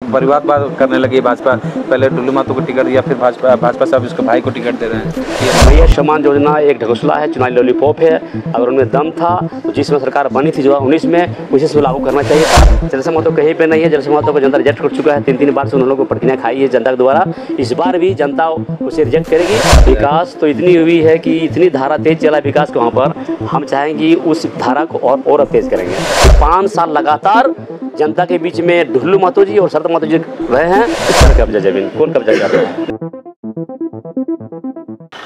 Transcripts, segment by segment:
परिवारवाद करने लगी भाजपा। पहले डुल्लू महतो को टिकट दिया, फिर भाजपा साहब इसके भाई को टिकट दे रहे हैं। मैया सम्मान योजना एक ढकोसला है, चुनावी लॉलीपॉप है। अगर उनमें दम था तो जिसमें सरकार बनी थी 2019 में, उसी से लागू करना चाहिए था। जलसे महतो कहीं पे नहीं है। जलसे महतो को जनता रिजेक्ट कर चुका है। 3 बार से उन लोगों को पटकियाँ खाई है जनता के द्वारा। इस बार भी जनता उसे रिजेक्ट करेगी। विकास तो इतनी हुई है कि इतनी धारा तेज चला विकास को, वहाँ पर हम चाहेंगे उस धारा को और तेज करेंगे। 5 साल लगातार जनता के बीच में डुल्लू महतो जी और शरद महतो जी रहे हैं। किस कब्जा जमीन कौन कब्जा कर रहा है?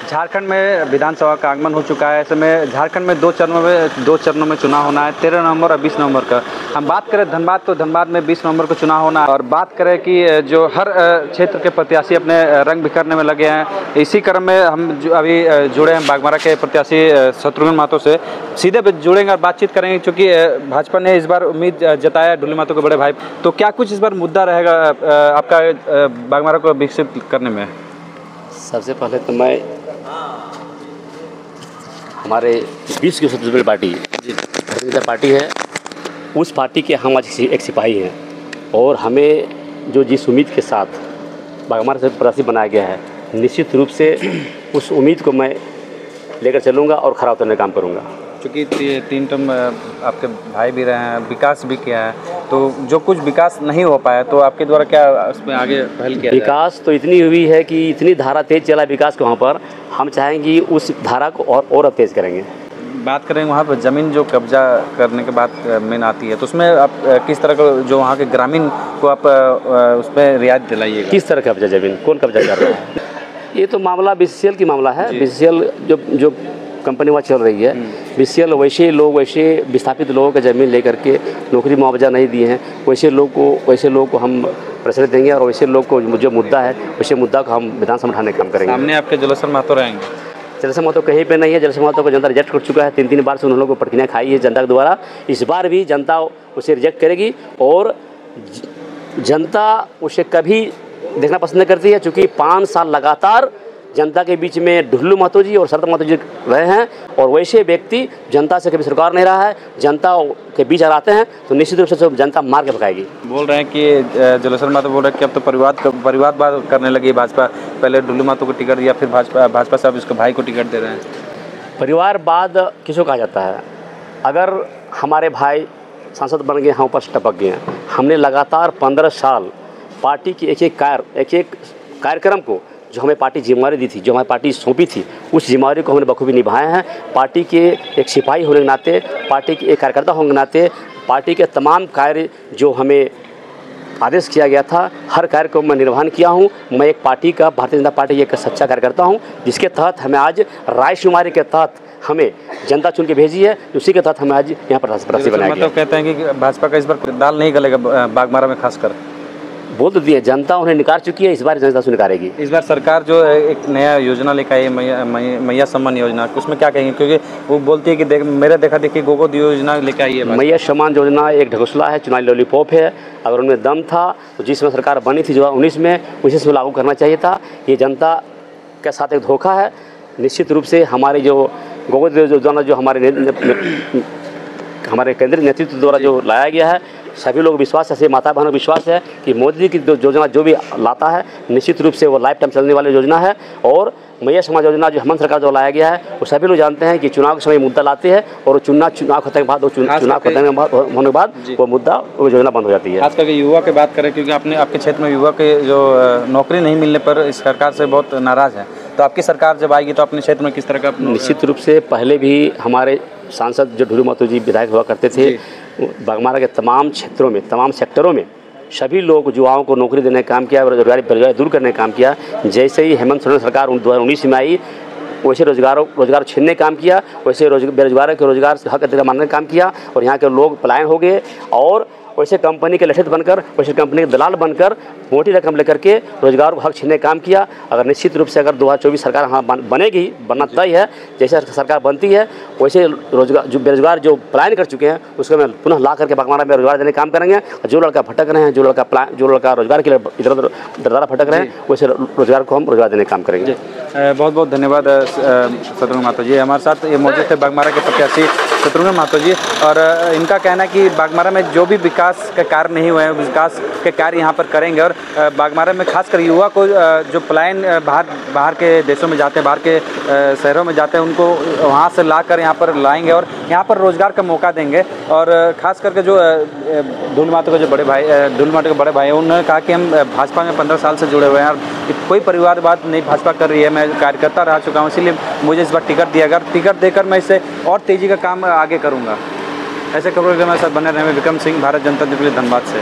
झारखंड में विधानसभा का आगमन हो चुका है। ऐसे में झारखंड में दो चरणों में चुनाव होना है, 13 नवंबर और 20 नवंबर का। हम बात करें धनबाद, तो धनबाद में 20 नवंबर को चुनाव होना है। और बात करें कि जो हर क्षेत्र के प्रत्याशी अपने रंग बिखरने में लगे हैं, इसी क्रम में हम अभी जुड़े हैं बाघमारा के प्रत्याशी शत्रुघ्न महतो से। सीधे जुड़ेंगे और बातचीत करेंगे, क्योंकि भाजपा ने इस बार उम्मीद जताया डुल्लू महतो के बड़े भाई। तो क्या कुछ इस बार मुद्दा रहेगा आपका बाघमारा को विकसित करने में? सबसे पहले तो मैं हमारे विश्व की सबसे बड़ी पार्टी भारतीय जनता पार्टी है, उस पार्टी के हम आज एक सिपाही हैं। और हमें जो जिस उम्मीद के साथ बाघमारा से प्रत्याशी बनाया गया है, निश्चित रूप से उस उम्मीद को मैं लेकर चलूँगा और खरा उतरने का काम करूँगा। क्योंकि 3 टर्म आपके भाई भी रहे हैं, विकास भी किया है, तो जो कुछ विकास नहीं हो पाया तो आपके द्वारा क्या उसमें आगे पहल किया? विकास तो इतनी हुई है कि इतनी धारा तेज चला विकास को, वहाँ पर हम चाहेंगे उस धारा को और तेज करेंगे। बात करें वहाँ पर ज़मीन जो कब्जा करने के बाद मेन आती है, तो उसमें आप किस तरह का जो वहाँ के ग्रामीण को आप उसमें रियायत दिलाइएगा? किस तरह कब्जा जमीन कौन कब्जा कर रहा है? ये तो मामला BCCL की मामला है। BCCL जो कंपनी वहाँ चल रही है, BCCL वैसे विस्थापित लोगों का ज़मीन लेकर के नौकरी मुआवजा नहीं दिए हैं, वैसे लोग को हम प्रेशर देंगे और वैसे लोग को जो मुद्दा है वैसे मुद्दा को हम विधानसभा में उठाने का काम करेंगे। सामने आपके जलसे महतो रहेंगे? जलसे महतो कहीं पे नहीं है। जलसे महतो को जनता रिजेक्ट कर चुका है। 3 बार से उन लोगों को पटकियाँ खाई है जनता के द्वारा। इस बार भी जनता उसे रिजेक्ट करेगी और जनता उसे कभी देखना पसंद नहीं करती है, चूँकि 5 साल लगातार जनता के बीच में डुल्लू महतो जी और शरद महतो जी रहे हैं। और वैसे व्यक्ति जनता से कभी सरकार नहीं रहा है, जनता के बीच आते हैं तो निश्चित रूप से जनता मार के भगाएगी। बोल रहे हैं कि जलसे महतो बोल रहे हैं कि अब तो परिवारवाद करने लगी भाजपा। पहले डुल्लू महतो को टिकट दिया, फिर भाजपा साहब इसके भाई को टिकट दे रहे हैं। परिवारवाद किसको कहा जाता है? अगर हमारे भाई सांसद बन गए, हम ऊपर से टपक गए हैं। हमने लगातार 15 साल पार्टी की एक एक कार्यक्रम को, जो हमें पार्टी जिम्मेवारी दी थी, जो हमारी पार्टी सौंपी थी, उस जिम्मेवारी को हमने बखूबी निभाए हैं। पार्टी के एक सिपाही होने के नाते, पार्टी के एक कार्यकर्ता होने के नाते, पार्टी के तमाम कार्य जो हमें आदेश किया गया था, हर कार्य को मैं निर्वहन किया हूं। मैं एक पार्टी का, भारतीय जनता पार्टी एक सच्चा कार्यकर्ता हूं, जिसके तहत हमें आज रायशुमारी के तहत हमें जनता चुन के भेजी है, उसी के तहत हमें आज यहाँ पर प्रत्याशी बनाया गया। मतलब कहते हैं कि भाजपा का इस बार दाल नहीं गलेगा बाघमारा में, खासकर बोल तो दिए, जनता उन्हें निकाल चुकी है, इस बार जनता से निकालेगी। इस बार सरकार जो एक नया योजना लेकर आई है, मैया सम्मान योजना, उसमें क्या कहेंगे? क्योंकि वो बोलती है कि मेरा देखा देखी गोगोद योजना लेकर आई है। मैया सम्मान योजना एक ढकोसला है, चुनावी लॉलीपॉप है। अगर उनमें दम था तो जिसमें सरकार बनी थी 2019 में, उसी से लागू करना चाहिए था। ये जनता के साथ एक धोखा है। निश्चित रूप से हमारे जो गोगोद योजना जो हमारे केंद्रीय नेतृत्व द्वारा जो लाया गया है, सभी लोग विश्वास है, माता बहनों विश्वास है कि मोदी की योजना जो भी लाता है निश्चित रूप से वो लाइफ टाइम चलने वाली योजना है। और मैया समाज योजना जो हेमंत सरकार जो लाया गया है, वो सभी लोग जानते हैं कि चुनाव के समय मुद्दा लाते हैं और चुनाव खत्म के बाद चुनाव खत्म होने के बाद वो मुद्दा वो योजना बंद हो जाती है। खास करके युवा की बात करें, क्योंकि आपके क्षेत्र में युवा के जो नौकरी नहीं मिलने पर इस सरकार से बहुत नाराज़ है, तो आपकी सरकार जब आएगी तो अपने क्षेत्र में किस तरह का? निश्चित रूप से पहले भी हमारे सांसद जो डुल्लू महतो जी विधायक हुआ करते थे, बाघमारा के तमाम क्षेत्रों में, तमाम सेक्टरों में सभी लोग युवाओं को नौकरी देने का काम किया, बेरोजगारी दूर करने का काम किया। जैसे ही हेमंत सोरेन सरकार 2019 में आई, वैसे रोजगार छीनने का काम किया, वैसे बेरोजगारों के रोजगार हक अधिकार मानने का काम किया और यहाँ के लोग पलायन हो गए। और वैसे कंपनी के लठित बनकर, वैसे कंपनी के दलाल बनकर मोटी रकम लेकर के रोजगार को हक छीनने का काम किया। अगर निश्चित रूप से अगर 2024 सरकार हाँ बनेगी, बनना तय है, जैसे सरकार बनती है वैसे जो बेरोजगार जो पलायन कर चुके हैं उसको मैं पुनः ला करके बाघमारा में रोजगार देने का काम करेंगे। जो लड़का भटक रहे हैं, जो लड़का रोजगार के लिए इधर उधर दरदारा भटक रहे हैं, वैसे रोजगार को हम रोजगार देने का काम करेंगे। बहुत बहुत धन्यवाद शत्रुघ्न महतो जी। हमारे साथ ये मौजूद थे बाघमारा के प्रत्याशी शत्रुघ्न महतो जी, और इनका कहना है कि बाघमारा में जो भी विकास विकास के कार्य नहीं हुए हैं, विकास के कार्य यहाँ पर करेंगे। और बाघमारा में खासकर युवा को जो पलायन बाहर के देशों में जाते हैं, बाहर के शहरों में जाते हैं, उनको वहाँ से लाकर यहाँ पर लाएंगे और यहाँ पर रोज़गार का मौका देंगे। और खास करके जो ढूल महतो के जो बड़े भाई हैं, उन्होंने कहा कि हम भाजपा में 15 साल से जुड़े हुए हैं और कोई परिवारवाद नहीं भाजपा कर रही है। मैं कार्यकर्ता रह चुका हूँ, इसीलिए मुझे इस बार टिकट दिया। अगर टिकट देकर मैं इसे और तेज़ी का काम आगे करूँगा। ऐसे खबरों के लिए मेरे साथ बने रहे। विक्रम सिंह, भारत जनता पार्टी, धनबाद से।